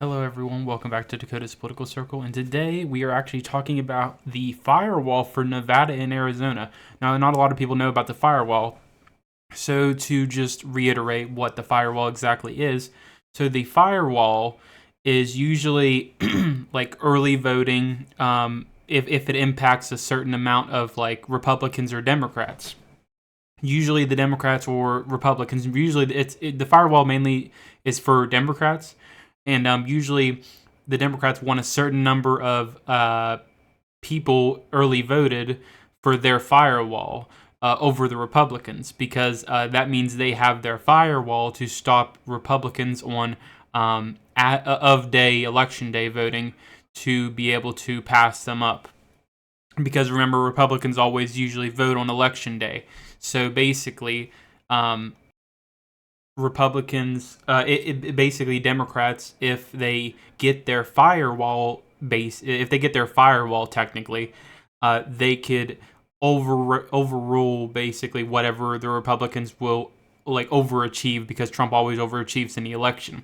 Hello everyone, welcome back to Dakota's Political Circle, and today we are actually talking about the firewall for Nevada and Arizona. Now, not a lot of people know about the firewall, so to just reiterate what the firewall exactly is, so the firewall is usually like early voting if it impacts a certain amount of like Republicans or Democrats. Usually the Democrats or Republicans, usually the firewall mainly is for Democrats, and usually the Democrats want a certain number of people early voted for their firewall over the Republicans, because that means they have their firewall to stop Republicans on election day voting to be able to pass them up. Because remember, Republicans always usually vote on election day. So basically, Republicans, basically Democrats, if they get their firewall technically, they could overrule basically whatever the Republicans will like overachieve, because Trump always overachieves in the election.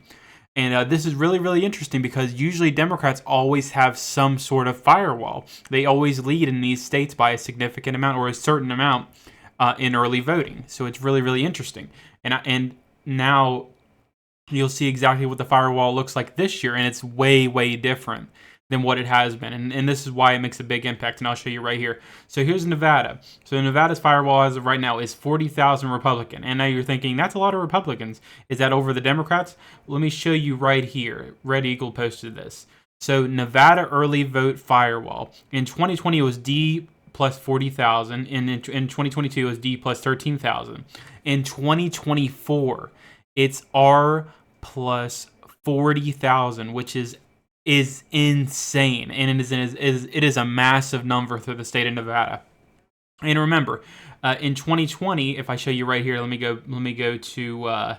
And this is really, really interesting because usually Democrats always have some sort of firewall. They always lead in these states by a significant amount or a certain amount in early voting. So it's really, really interesting. And now you'll see exactly what the firewall looks like this year, and it's way, way different than what it has been. And this is why it makes a big impact, and I'll show you right here. So here's Nevada. So Nevada's firewall as of right now is 40,000 Republican. And now you're thinking, that's a lot of Republicans. Is that over the Democrats? Let me show you right here. Red Eagle posted this. So Nevada early vote firewall. In 2020, it was D plus 40,000. In 2022, it was D plus 13,000. In 2024, it's R plus 40,000, which is insane, and it is a massive number for the state of Nevada. And remember, in 2020, if I show you right here, let me go to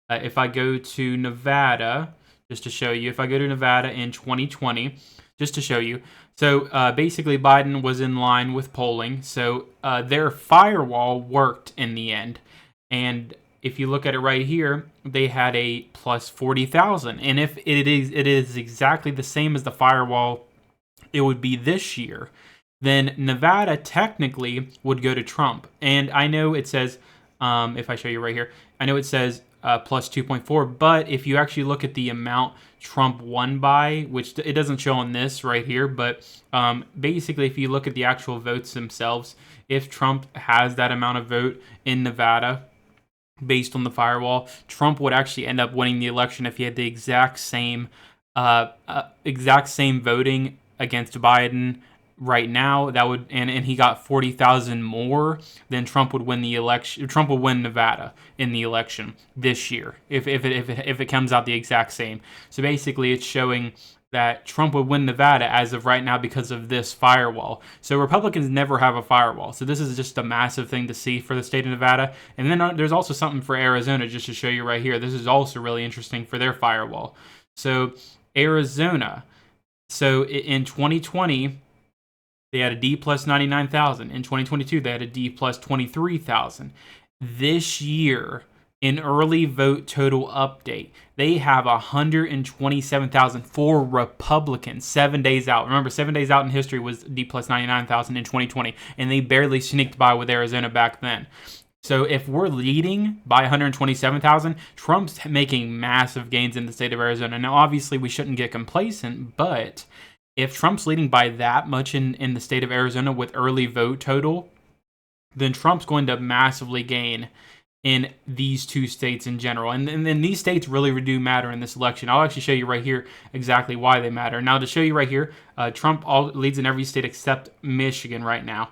if I go to Nevada, just to show you, if I go to Nevada in 2020, just to show you. So basically, Biden was in line with polling, so their firewall worked in the end. And if you look at it right here, they had a plus 40,000. And if it is exactly the same as the firewall it would be this year, then Nevada technically would go to Trump. And I know it says, if I show you right here, I know it says plus 2.4, but if you actually look at the amount Trump won by, which it doesn't show on this right here, but basically if you look at the actual votes themselves, if Trump has that amount of vote in Nevada, based on the firewall, Trump would actually end up winning the election if he had the exact same voting against Biden right now. That would and he got 40,000 more, then Trump would win the election. Trump would win Nevada in the election this year if it comes out the exact same. So basically, it's showing that Trump would win Nevada as of right now because of this firewall. So Republicans never have a firewall. So this is just a massive thing to see for the state of Nevada. And then there's also something for Arizona, just to show you right here. This is also really interesting for their firewall. So Arizona. So in 2020, they had a D plus 99,000. In 2022, they had a D plus 23,000. This year, in early vote total update, they have 127,000 for Republicans 7 days out. Remember, 7 days out in history was D plus 99,000 in 2020, and they barely sneaked by with Arizona back then. So if we're leading by 127,000, Trump's making massive gains in the state of Arizona. Now, obviously, we shouldn't get complacent, but if Trump's leading by that much in the state of Arizona with early vote total, then Trump's going to massively gain in these two states in general. And then these states really do matter in this election. I'll actually show you right here exactly why they matter. Now, to show you right here, Trump leads in every state except Michigan right now,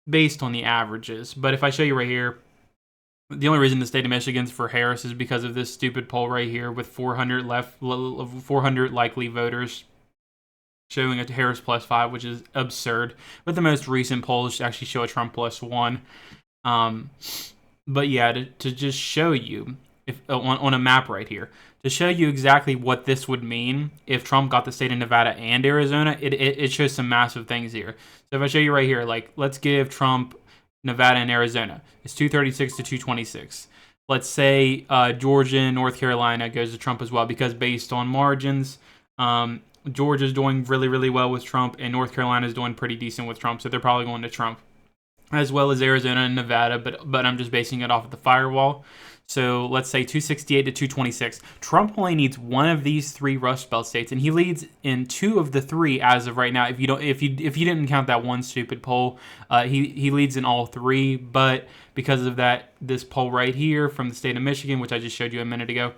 based on the averages. But if I show you right here, the only reason the state of Michigan's for Harris is because of this stupid poll right here with 400 likely voters, showing a Harris plus 5, which is absurd. But the most recent polls actually show a Trump plus 1. But yeah, to just show you, if on a map right here, to show you exactly what this would mean if Trump got the state of Nevada and Arizona, it shows some massive things here. So if I show you right here, like, let's give Trump Nevada and Arizona. It's 236 to 226. let's say Georgia and North Carolina goes to Trump as well, because based on margins, Georgia's doing really, really well with Trump, and North Carolina's doing pretty decent with Trump, so they're probably going to Trump, as well as Arizona and Nevada, but I'm just basing it off of the firewall. So let's say 268 to 226. Trump only needs one of these three Rust Belt states, and he leads in two of the three as of right now. If you didn't count that one stupid poll, he leads in all three. But because of that, this poll right here from the state of Michigan, which I just showed you a minute ago,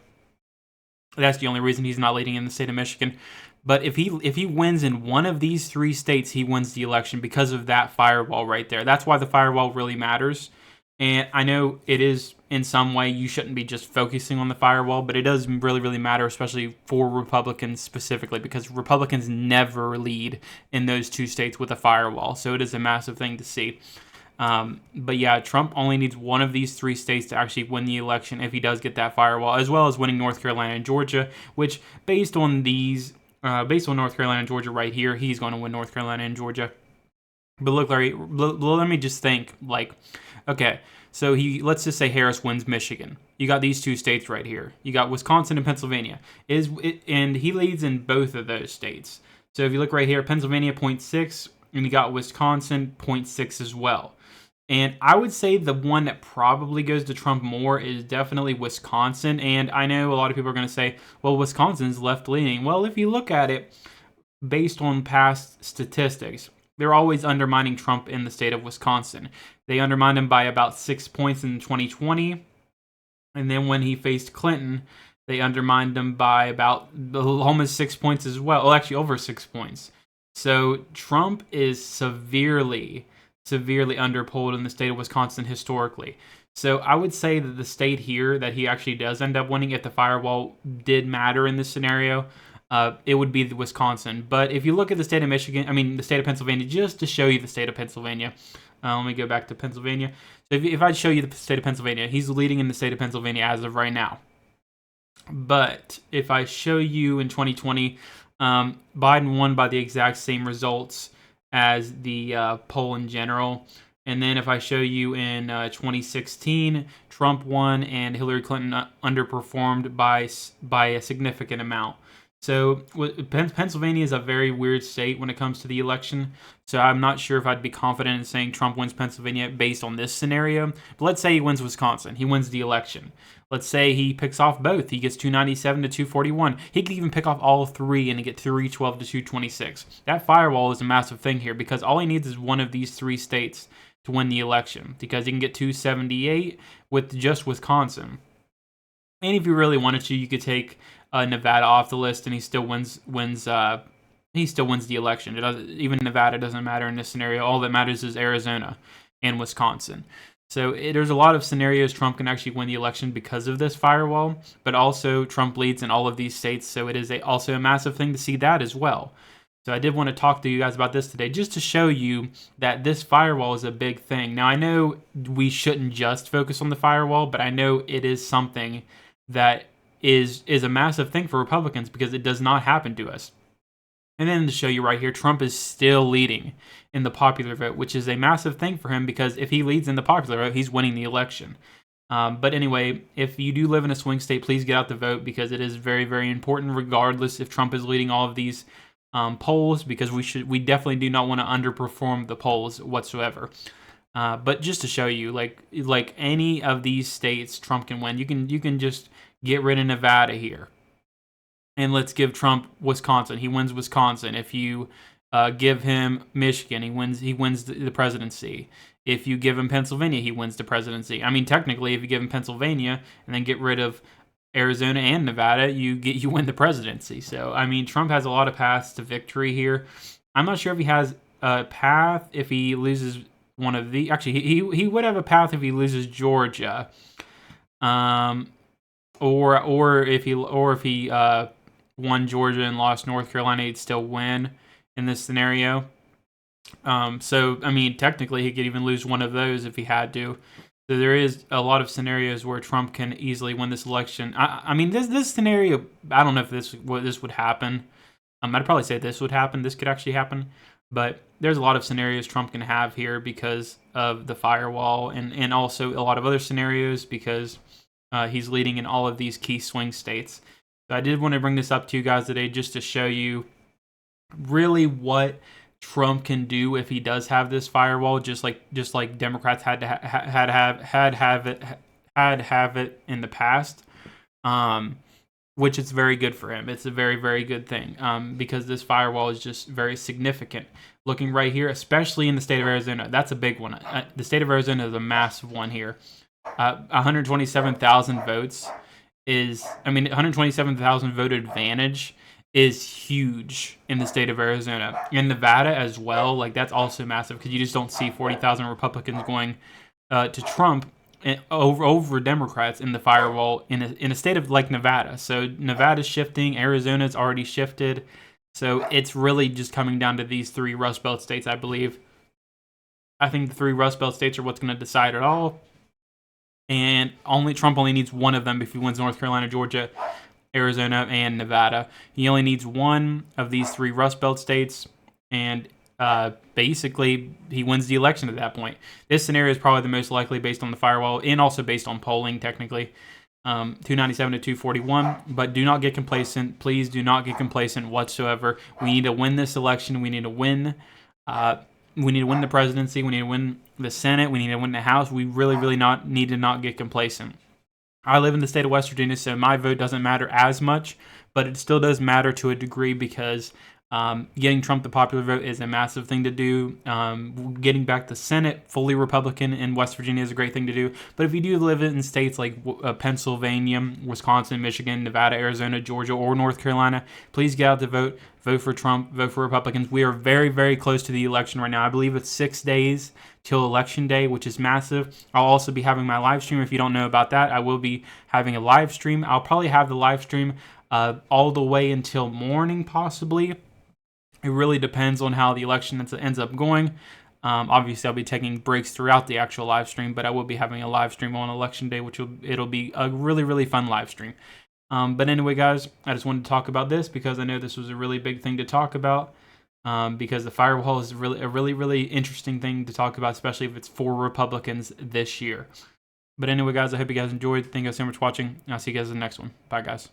that's the only reason he's not leading in the state of Michigan. But if he wins in one of these three states, he wins the election because of that firewall right there. That's why the firewall really matters. And I know it is in some way you shouldn't be just focusing on the firewall, but it does really, really matter, especially for Republicans specifically, because Republicans never lead in those two states with a firewall. So it is a massive thing to see. But yeah, Trump only needs one of these three states to actually win the election if he does get that firewall, as well as winning North Carolina and Georgia, which based on North Carolina and Georgia right here, he's going to win North Carolina and Georgia. But look, Larry, let me just think, like, okay, so let's just say Harris wins Michigan. You got these two states right here. You got Wisconsin and Pennsylvania. And he leads in both of those states. So if you look right here, Pennsylvania 0.6, and you got Wisconsin 0.6 as well. And I would say the one that probably goes to Trump more is definitely Wisconsin. And I know a lot of people are going to say, well, Wisconsin's left-leaning. Well, if you look at it based on past statistics, they're always undermining Trump in the state of Wisconsin. They undermined him by about 6 points in 2020. And then when he faced Clinton, they undermined him by about almost 6 points as well. Well, actually, over 6 points. So Trump is severely underpolled in the state of Wisconsin historically. So I would say that the state here that he actually does end up winning, if the firewall did matter in this scenario, it would be the Wisconsin. But if you look at the state of the state of Pennsylvania, just to show you the state of Pennsylvania, let me go back to Pennsylvania. So if I show you the state of Pennsylvania, he's leading in the state of Pennsylvania as of right now. But if I show you in 2020, Biden won by the exact same results as the poll in general. And then if I show you in 2016, Trump won and Hillary Clinton underperformed by a significant amount. So Pennsylvania is a very weird state when it comes to the election. So I'm not sure if I'd be confident in saying Trump wins Pennsylvania based on this scenario. But let's say he wins Wisconsin. He wins the election. Let's say he picks off both. He gets 297 to 241. He could even pick off all three and get 312 to 226. That firewall is a massive thing here because all he needs is one of these three states to win the election, because he can get 278 with just Wisconsin. And if you really wanted to, you could take Nevada off the list, and he still wins. He still wins the election. Even Nevada doesn't matter in this scenario. All that matters is Arizona and Wisconsin. So there's a lot of scenarios Trump can actually win the election because of this firewall, but also Trump leads in all of these states, so it is also a massive thing to see that as well. So I did want to talk to you guys about this today, just to show you that this firewall is a big thing. Now, I know we shouldn't just focus on the firewall, but I know it is something that is a massive thing for Republicans because it does not happen to us. And then to show you right here, Trump is still leading in the popular vote, which is a massive thing for him because if he leads in the popular vote, he's winning the election. But anyway, if you do live in a swing state, please get out the vote because it is very, very important regardless if Trump is leading all of these polls, because we definitely do not want to underperform the polls whatsoever. But just to show you, like any of these states Trump can win, you can just get rid of Nevada here. And let's give Trump Wisconsin. He wins Wisconsin. If you give him Michigan, he wins the presidency. If you give him Pennsylvania, he wins the presidency. I mean, technically, if you give him Pennsylvania and then get rid of Arizona and Nevada, you win the presidency. So, I mean, Trump has a lot of paths to victory here. I'm not sure if he has a path if he loses one of the. Actually, he would have a path if he loses Georgia, or if he won Georgia and lost North Carolina, he'd still win in this scenario. So, I mean, technically, he could even lose one of those if he had to. So there is a lot of scenarios where Trump can easily win this election. I mean, this scenario, I don't know if this would happen. I'd probably say this would happen. This could actually happen. But there's a lot of scenarios Trump can have here because of the firewall, and also a lot of other scenarios because He's leading in all of these key swing states. So I did want to bring this up to you guys today just to show you really what Trump can do if he does have this firewall, just like Democrats had to have it in the past. Which is very good for him. It's a very, very good thing because this firewall is just very significant. Looking right here, especially in the state of Arizona, that's a big one. The state of Arizona is a massive one here. 127,000 votes 127,000 vote advantage is huge in the state of Arizona. In Nevada as well, like that's also massive because you just don't see 40,000 Republicans going to Trump over Democrats in the firewall in a state of like Nevada. So Nevada's shifting, Arizona's already shifted. So it's really just coming down to these three Rust Belt states, I believe. I think the three Rust Belt states are what's going to decide it all. And Trump only needs one of them if he wins North Carolina, Georgia, Arizona, and Nevada. He only needs one of these three Rust Belt states, and basically he wins the election at that point. This scenario is probably the most likely based on the firewall and also based on polling, technically. 297 to 241, but do not get complacent. Please do not get complacent whatsoever. We need to win this election. We need to win. We need to win the presidency. We need to win the Senate. We need to win the House. We really, really need to not get complacent. I live in the state of West Virginia, so my vote doesn't matter as much, but it still does matter to a degree because getting Trump the popular vote is a massive thing to do. Getting back the Senate fully Republican in West Virginia is a great thing to do. But if you do live in states like Pennsylvania, Wisconsin, Michigan, Nevada, Arizona, Georgia, or North Carolina, please get out to vote. Vote for Trump. Vote for Republicans. We are very, very close to the election right now. I believe it's 6 days till Election Day, which is massive. I'll also be having my live stream. If you don't know about that, I will be having a live stream. I'll probably have the live stream all the way until morning, possibly. It really depends on how the election ends up going. Obviously, I'll be taking breaks throughout the actual live stream, but I will be having a live stream on Election Day, it'll be a really, really fun live stream. But anyway, guys, I just wanted to talk about this because I know this was a really big thing to talk about. Because the firewall is a really, really interesting thing to talk about, especially if it's for Republicans this year. But anyway, guys, I hope you guys enjoyed. Thank you guys so much for watching. I'll see you guys in the next one. Bye, guys.